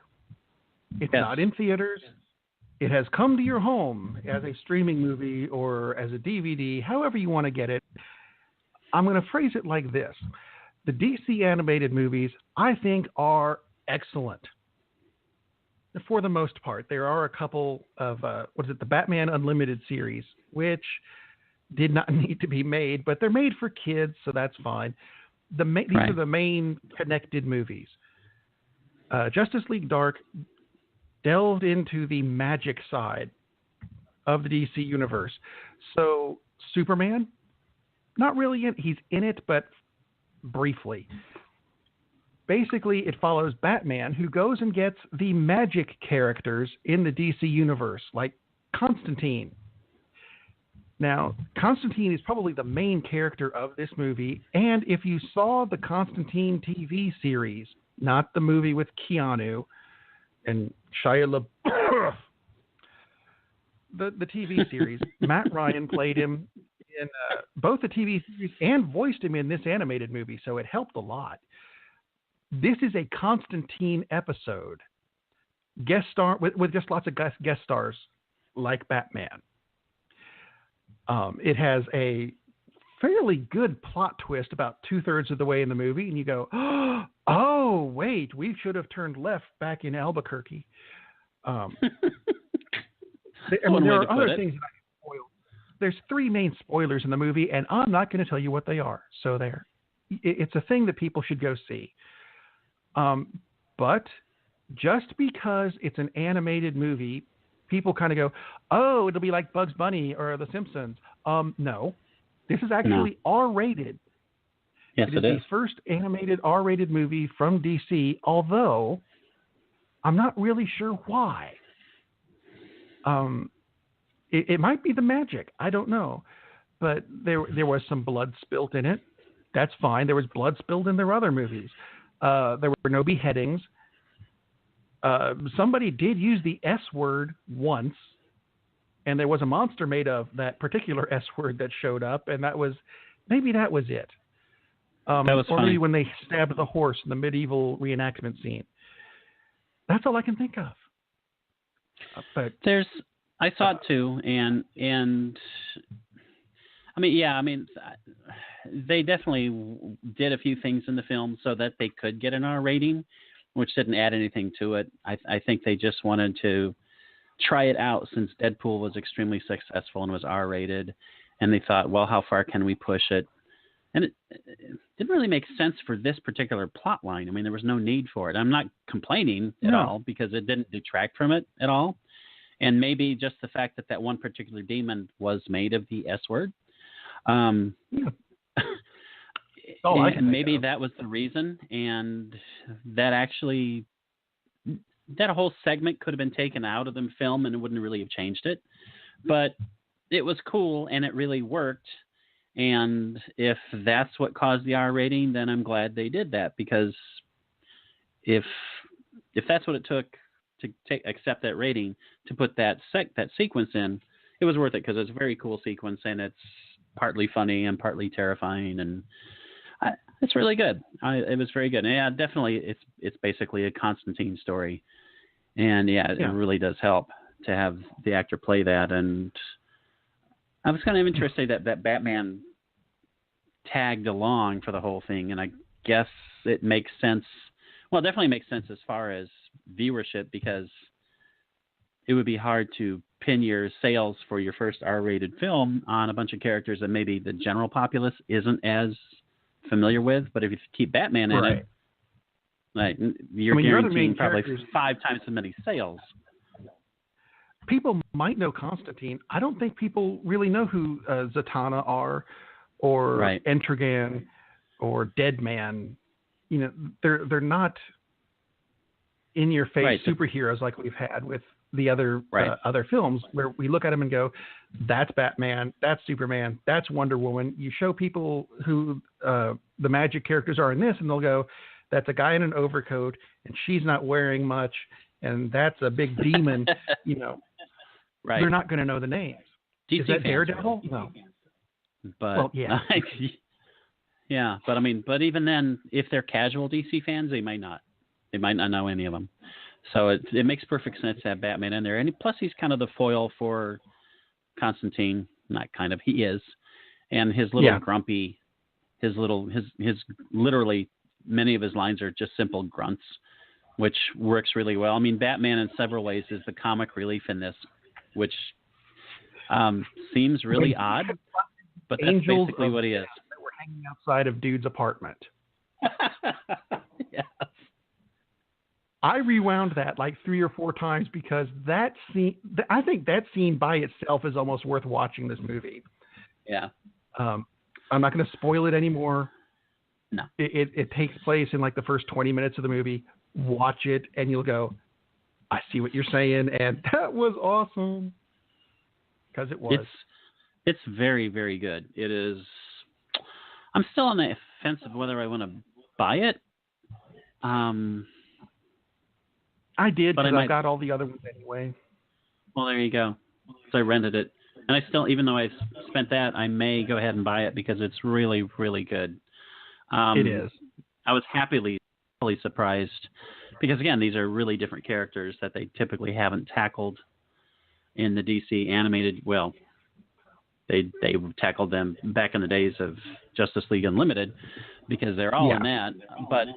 It's not in theaters. It has come to your home as a streaming movie or as a DVD, however you want to get it. I'm going to phrase it like this. The DC animated movies, I think, are excellent. For the most part, there are a couple of, the Batman Unlimited series, which did not need to be made, but they're made for kids, so that's fine. These are the main connected movies. Justice League Dark delved into the magic side of the DC universe. So Superman, not really he's in it, but briefly. Basically, it follows Batman, who goes and gets the magic characters in the DC universe, like Constantine. Now, Constantine is probably the main character of this movie, and if you saw the Constantine TV series, not the movie with Keanu and Shia LaBeouf, the TV series, Matt Ryan played him in both the TV series and voiced him in this animated movie, so it helped a lot. This is a Constantine episode, guest star with just lots of guest stars like Batman. It has a fairly good plot twist about 2/3 of the way in the movie, and you go, "Oh, wait, we should have turned left back in Albuquerque." There are other things that I can spoil. There's 3 main spoilers in the movie, and I'm not going to tell you what they are. So there, it's a thing that people should go see. But just because it's an animated movie, people kind of go, oh, it'll be like Bugs Bunny or The Simpsons. No, this is actually R-rated. Yes, it is. It is the first animated R-rated movie from DC, although I'm not really sure why. It might be the magic. I don't know. But there was some blood spilt in it. That's fine. There was blood spilled in their other movies. There were no beheadings. Somebody did use the S word once, and there was a monster made of that particular S word that showed up, and maybe that was it. That was or funny. maybe when they stabbed the horse in the medieval reenactment scene. That's all I can think of. But there's I saw it too, and I mean, they definitely did a few things in the film so that they could get an R rating, which didn't add anything to it. I think they just wanted to try it out since Deadpool was extremely successful and was R rated, and they thought, well, how far can we push it? And it didn't really make sense for this particular plot line. I mean, there was no need for it. I'm not complaining at all because it didn't detract from it at all. And maybe just the fact that one particular demon was made of the S word. And maybe that was the reason. And that whole segment could have been taken out of the film and it wouldn't really have changed it. But it was cool and it really worked. And if that's what caused the R rating, then I'm glad they did that, because if that's what it took to accept that rating, to put that sequence in, it was worth it, because it's a very cool sequence and it's partly funny and partly terrifying, and it's really good. It was very good. And yeah, definitely, it's basically a Constantine story, and it really does help to have the actor play that. And I was kind of interested that Batman tagged along for the whole thing, and I guess it makes sense. Well, it definitely makes sense as far as viewership, because it would be hard to pin your sales for your first R-rated film on a bunch of characters that maybe the general populace isn't as familiar with. But if you keep Batman in it, like, you're guaranteeing probably 5 times as many sales. People might know Constantine. I don't think people really know who Zatanna are, or Etrigan, or Deadman. You know, they're not in-your-face superheroes like we've had with the other films, where we look at them and go, "That's Batman, that's Superman, that's Wonder Woman." You show people who the magic characters are in this, and they'll go, "That's a guy in an overcoat, and she's not wearing much, and that's a big demon." You know, they're not going to know the names. DC Is that Daredevil? No. But but I mean, but even then, if they're casual DC fans, they might not know any of them. So it makes perfect sense to have Batman in there, and plus he's kind of the foil for Constantine. Not kind of, he is, and his little grumpy, his literally many of his lines are just simple grunts, which works really well. I mean, Batman in several ways is the comic relief in this, which seems really odd, but that's basically what he is. That were hanging outside of Dude's apartment. Yes. I rewound that like 3 or 4 times, because that scene, I think that scene by itself is almost worth watching this movie. Yeah. I'm not going to spoil it anymore. No. It takes place in like the first 20 minutes of the movie. Watch it and you'll go, "I see what you're saying," and that was awesome. Because it was. It's very, very good. It is. I'm still on the fence of whether I want to buy it. I did, because I got all the other ones anyway. Well, there you go. So I rented it. And I still, even though I've spent that, I may go ahead and buy it, because it's really, really good. It is. I was happily surprised, because, again, these are really different characters that they typically haven't tackled in the DC animated. Well, they tackled them back in the days of Justice League Unlimited, because they're all in that. But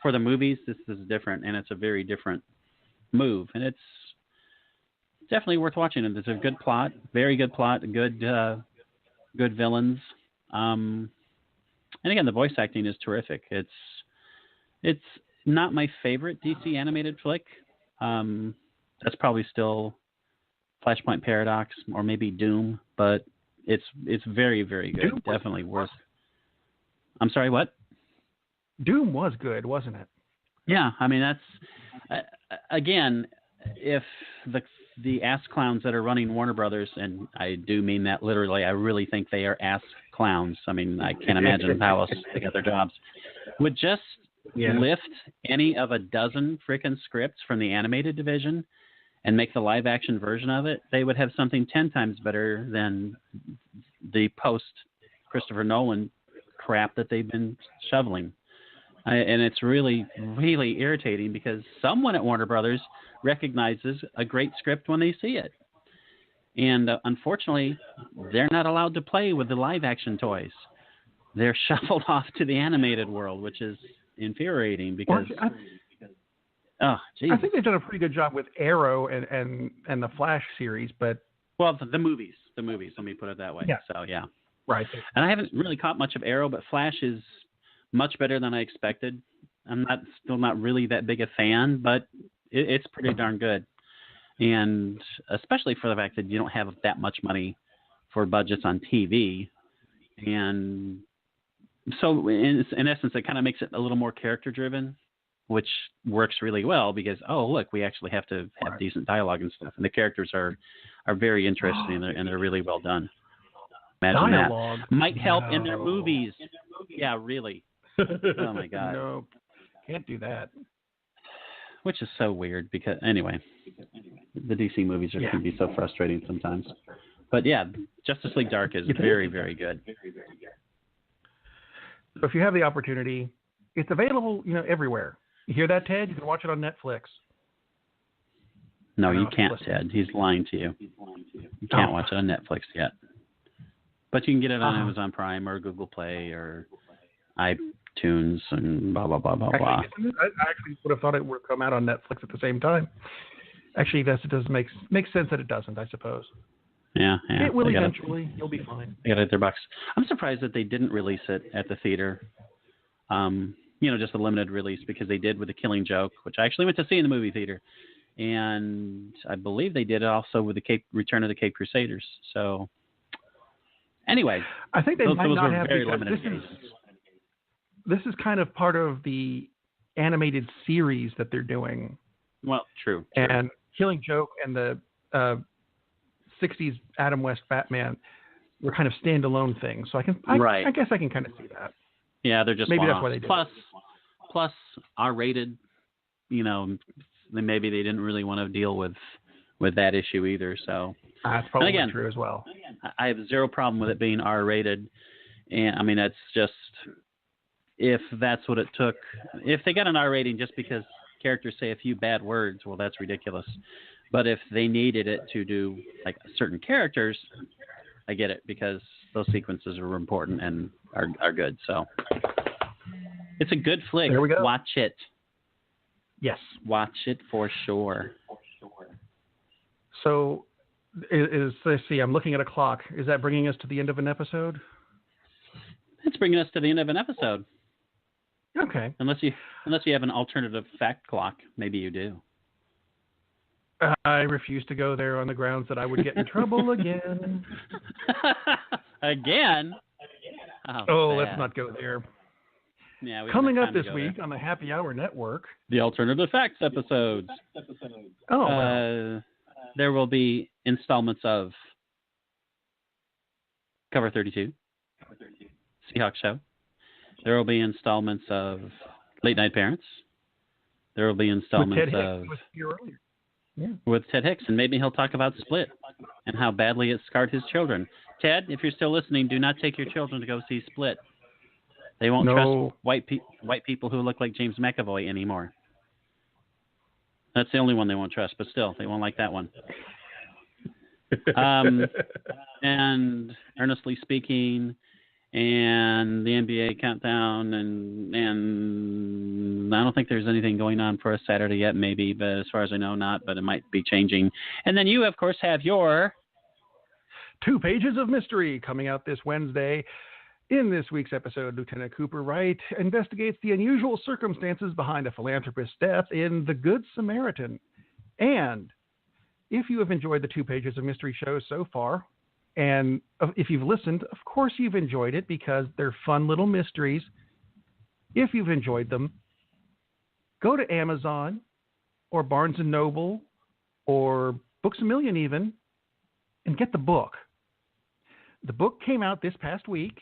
for the movies, this is different, and it's a very different move, and it's definitely worth watching. And it's a good plot, very good plot, good villains, and again, the voice acting is terrific. It's not my favorite DC animated flick. That's probably still Flashpoint Paradox or maybe Doom, but it's very, very good. Doom definitely worth. I'm sorry, what? Doom was good, wasn't it? Yeah, I mean, that's again, if the ass clowns that are running Warner Brothers, and I do mean that literally, I really think they are ass clowns. I mean, I can't imagine how else they got their jobs. Would just lift any of a dozen frickin' scripts from the animated division and make the live action version of it, they would have something 10 times better than the post Christopher Nolan crap that they've been shoveling. And it's really, really irritating, because someone at Warner Brothers recognizes a great script when they see it. And unfortunately, they're not allowed to play with the live-action toys. They're shuffled off to the animated world, which is infuriating because... Oh, geez. I think they've done a pretty good job with Arrow and the Flash series, but... Well, the movies. Let me put it that way. Yeah. So, yeah. Right. And I haven't really caught much of Arrow, but Flash is much better than I expected. I'm still not really that big a fan, but it's pretty darn good. And especially for the fact that you don't have that much money for budgets on TV. And so, in essence, it kind of makes it a little more character-driven, which works really well because, oh, look, we actually have to have decent dialogue and stuff. And the characters are very interesting and they're really well done. Imagine dialogue. That. Might help in their movies. Yeah, really. Oh, my God. No, can't do that. Which is so weird because, anyway, the DC movies can be so frustrating sometimes. But, yeah, Justice League Dark is very, very good. So if you have the opportunity, it's available, everywhere. You hear that, Ted? You can watch it on Netflix. No, you can't, Ted. He's lying to you. You can't watch it on Netflix yet. But you can get it on Amazon Prime or Google Play or iTunes and blah, blah, blah, blah, blah. I actually would have thought it would come out on Netflix at the same time. Actually, it does make sense that it doesn't, I suppose. Yeah. It will eventually. You'll be fine. They got it at their box. I'm surprised that they didn't release it at the theater. Just a limited release because they did with The Killing Joke, which I actually went to see in the movie theater. And I believe they did it also with the Return of the Cape Crusaders. So, anyway. I think they might not have very because limited this is kind of part of the animated series that they're doing. Well, true. And Killing Joke and the 60s Adam West Batman were kind of standalone things. So I guess I can kind of see that. Yeah, they're just maybe that's why they did. Plus R-rated. Maybe they didn't really want to deal with that issue either. So that's probably true as well. I have zero problem with it being R-rated, and I mean that's just if that's what it took. If they got an R rating just because characters say a few bad words, well, that's ridiculous. But if they needed it to do like certain characters, I get it because those sequences are important and are good. So it's a good flick. There we go. Watch it. Yes. Watch it for sure. So let's see, I'm looking at a clock. Is that bringing us to the end of an episode? It's bringing us to the end of an episode. Okay. Unless you have an alternative fact clock. Maybe you do. I refuse to go there on the grounds that I would get in trouble again. Again? Let's not go there. Yeah, coming up this week on the Happy Hour Network, the Alternative Facts episodes. There will be installments of Cover 32, Seahawks Show. There will be installments of Late Night Parents. There will be installments with Ted Hicks, and maybe he'll talk about Split and how badly it scarred his children. Ted, if you're still listening, do not take your children to go see Split. They won't trust white people who look like James McAvoy anymore. That's the only one they won't trust, but still, they won't like that one. And Earnestly Speaking, and the NBA Countdown, and I don't think there's anything going on for us Saturday yet, maybe, but as far as I know, not, but it might be changing. And then you, of course, have your 2 Pages of Mystery coming out this Wednesday. In this week's episode, Lieutenant Cooper Wright investigates the unusual circumstances behind a philanthropist's death in The Good Samaritan. And if you have enjoyed the 2 Pages of Mystery shows so far, and if you've listened, of course you've enjoyed it because they're fun little mysteries. If you've enjoyed them, go to Amazon or Barnes & Noble or Books A Million even and get the book. The book came out this past week.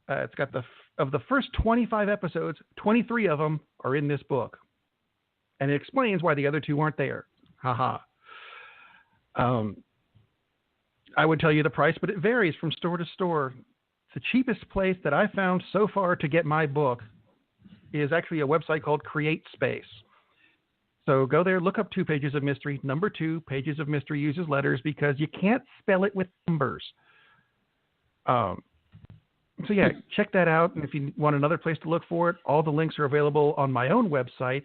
It's got of the first 25 episodes, 23 of them are in this book. And it explains why the other 2 weren't there. Haha. I would tell you the price, but it varies from store to store. The cheapest place that I found so far to get my book is actually a website called CreateSpace. So go there, look up 2 Pages of Mystery. Number 2, Pages of Mystery uses letters because you can't spell it with numbers. So yeah, check that out. And if you want another place to look for it, all the links are available on my own website,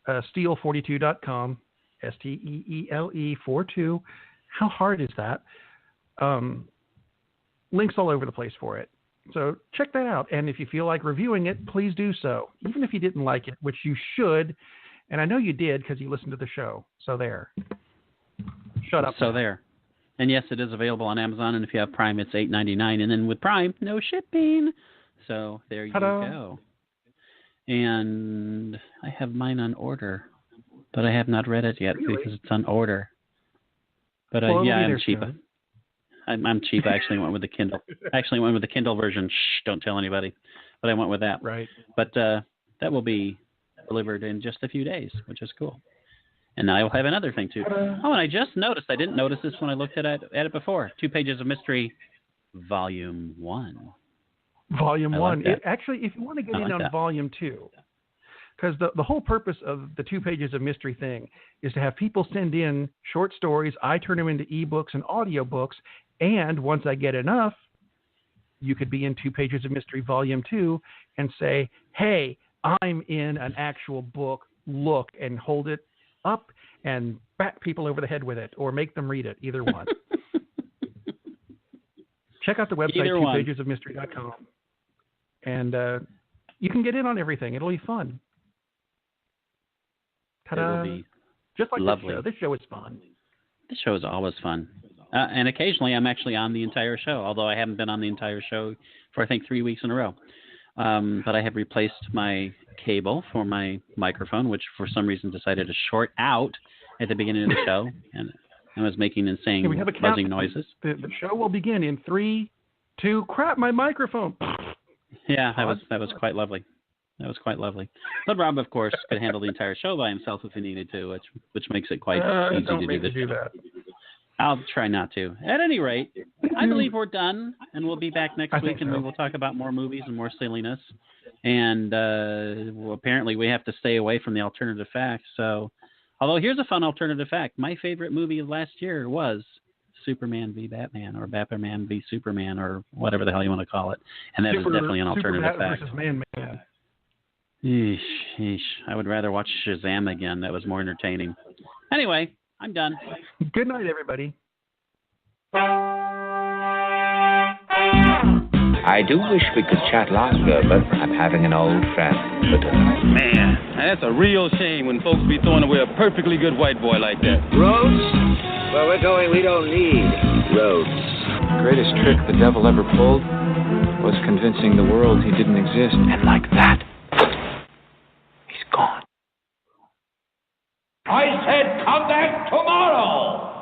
steele42.com, STEELE 42. How hard is that? Links all over the place for it. So check that out. And if you feel like reviewing it, please do so. Even if you didn't like it, which you should. And I know you did because you listened to the show. So there. Shut up. So there. And yes, it is available on Amazon. And if you have Prime, it's $8.99. And then with Prime, no shipping. So there you go. And I have mine on order. But I have not read it yet because it's on order. But yeah, I'm cheap. I'm cheap. I actually went with the Kindle. I actually went with the Kindle version. Shh, don't tell anybody. But I went with that. Right. But that will be delivered in just a few days, which is cool. And now I will have another thing too. Oh, and I just noticed. I didn't notice this when I looked at it before. 2 Pages of Mystery, Volume 1. Volume 1. Like Actually, if you want to get in on Volume 2, because the whole purpose of the 2 Pages of Mystery thing is to have people send in short stories. I turn them into ebooks and audiobooks. And once I get enough, you could be in 2 Pages of Mystery Volume 2 and say, hey, I'm in an actual book. Look, and hold it up and bat people over the head with it or make them read it. Either one. Check out the website, 2pagesofmystery.com. And you can get in on everything. It'll be fun. Ta-da. It will be just like lovely. This show. This show is fun. This show is always fun. And occasionally I'm actually on the entire show, although I haven't been on the entire show for, I think, 3 weeks in a row. But I have replaced my cable for my microphone, which for some reason decided to short out at the beginning of the show. And I was making insane buzzing noises. The show will begin in 3, 2, crap, my microphone. Yeah, that was quite lovely. That was quite lovely. But Rob, of course, could handle the entire show by himself if he needed to, which makes it quite easy to do this. I'll try not to. At any rate, I believe we're done, and we'll be back next week, and we will talk about more movies and more silliness. And apparently we have to stay away from the alternative facts. So, although here's a fun alternative fact. My favorite movie of last year was Superman v. Batman, or Batman v. Superman, or whatever the hell you want to call it. And that is definitely an alternative fact. Versus Man. Eesh. I would rather watch Shazam again. That was more entertaining. Anyway, I'm done. Good night, everybody. I do wish we could chat longer, but I'm having an old friend for tonight. Man, that's a real shame when folks be throwing away a perfectly good white boy like that. Roads? Where we're going, we don't need roads. The greatest trick the devil ever pulled was convincing the world he didn't exist. And like that, he's gone. I said come back tomorrow!